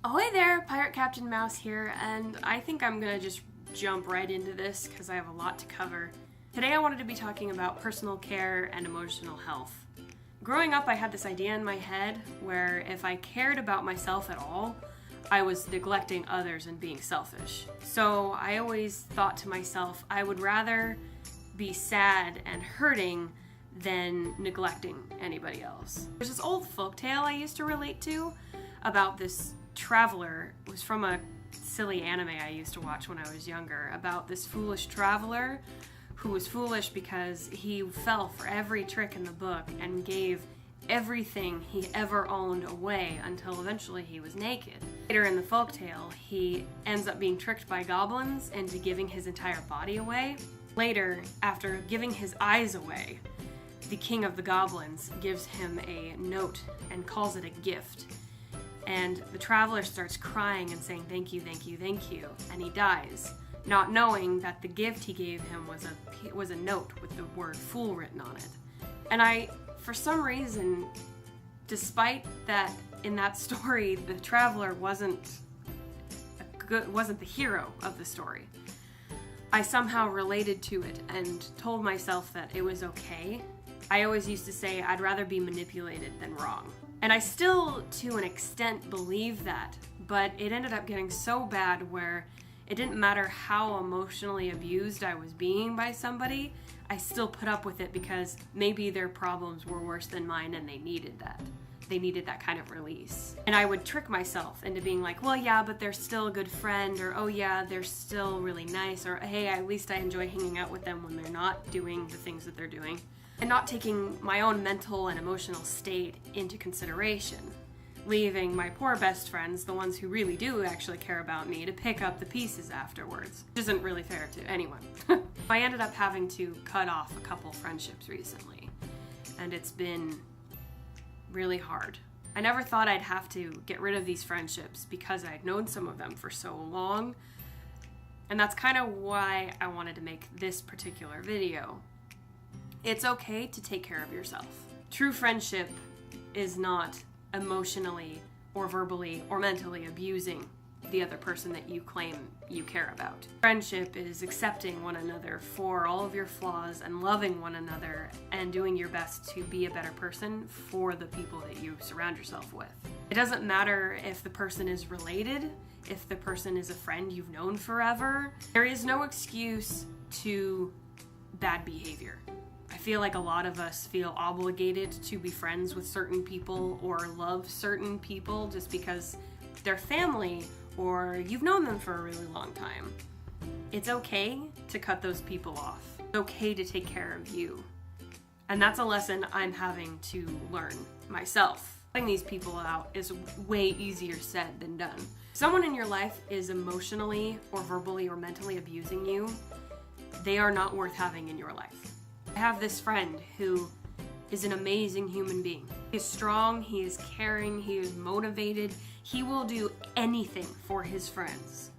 Ahoy there, Pirate Captain Mouse here, and I think I'm gonna just jump right into this because I have a lot to cover. Today I wanted to be talking about personal care and emotional health. Growing up, I had this idea in my head where if I cared about myself at all, I was neglecting others and being selfish. So I always thought to myself, I would rather be sad and hurting than neglecting anybody else. There's this old folktale I used to relate to about this traveler. It was from a silly anime I used to watch when I was younger, about this foolish traveler who was foolish because he fell for every trick in the book and gave everything he ever owned away until eventually he was naked. Later in the folktale, he ends up being tricked by goblins into giving his entire body away. Later, after giving his eyes away, the king of the goblins gives him a note and calls it a gift. And the traveler starts crying and saying, "Thank you, thank you, thank you," and he dies, not knowing that the gift he gave him was a note with the word "fool" written on it. And for some reason, despite that in that story, the traveler wasn't the hero of the story, I somehow related to it and told myself that it was okay. I always used to say I'd rather be manipulated than wrong. And I still, to an extent, believe that, but it ended up getting so bad where it didn't matter how emotionally abused I was being by somebody, I still put up with it because maybe their problems were worse than mine and they needed that. They needed that kind of release. And I would trick myself into being like, well, yeah, but they're still a good friend, or oh yeah, they're still really nice, or hey, at least I enjoy hanging out with them when they're not doing the things that they're doing. And not taking my own mental and emotional state into consideration, leaving my poor best friends, the ones who really do actually care about me, to pick up the pieces afterwards, which isn't really fair to anyone. I ended up having to cut off a couple friendships recently, and it's been really hard. I never thought I'd have to get rid of these friendships because I'd known some of them for so long, and that's kind of why I wanted to make this particular video. It's okay to take care of yourself. True friendship is not emotionally or verbally or mentally abusing the other person that you claim you care about. Friendship is accepting one another for all of your flaws and loving one another and doing your best to be a better person for the people that you surround yourself with. It doesn't matter if the person is related, if the person is a friend you've known forever. There is no excuse to bad behavior. I feel like a lot of us feel obligated to be friends with certain people or love certain people just because they're family or you've known them for a really long time. It's okay to cut those people off. It's okay to take care of you. And that's a lesson I'm having to learn myself. Cutting these people out is way easier said than done. If someone in your life is emotionally or verbally or mentally abusing you, they are not worth having in your life. I have this friend who is an amazing human being. He is strong, he is caring, he is motivated. He will do anything for his friends,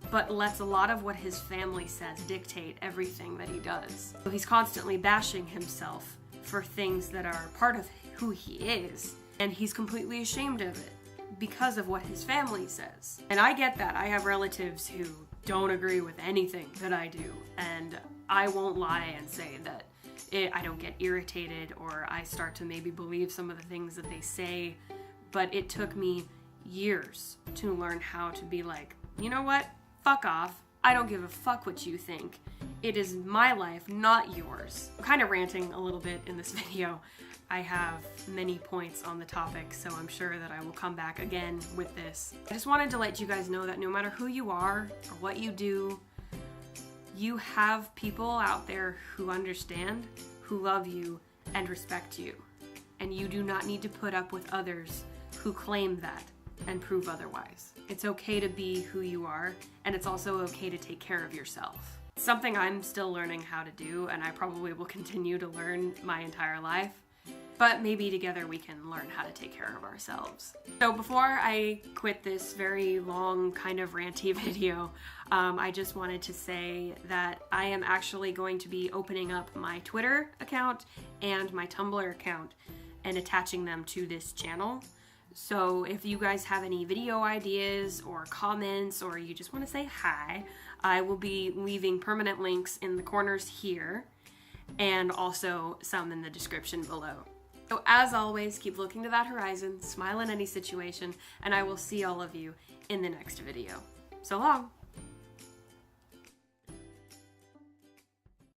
but lets a lot of what his family says dictate everything that he does. So he's constantly bashing himself for things that are part of who he is, and he's completely ashamed of it because of what his family says. And I get that. I have relatives who don't agree with anything that I do, and I won't lie and say that I don't get irritated or I start to maybe believe some of the things that they say, but it took me years to learn how to be like, you know what? Fuck off. I don't give a fuck what you think. It is my life, not yours. I'm kind of ranting a little bit in this video. I have many points on the topic, so I'm sure that I will come back again with this. I just wanted to let you guys know that no matter who you are or what you do, you have people out there who understand, who love you, and respect you. And you do not need to put up with others who claim that and prove otherwise. It's okay to be who you are, and it's also okay to take care of yourself. It's something I'm still learning how to do, and I probably will continue to learn my entire life. But maybe together we can learn how to take care of ourselves. So before I quit this very long, kind of ranty video, I just wanted to say that I am actually going to be opening up my Twitter account and my Tumblr account and attaching them to this channel. So if you guys have any video ideas or comments, or you just want to say hi, I will be leaving permanent links in the corners here and also some in the description below. So as always, keep looking to that horizon, smile in any situation, and I will see all of you in the next video. So long!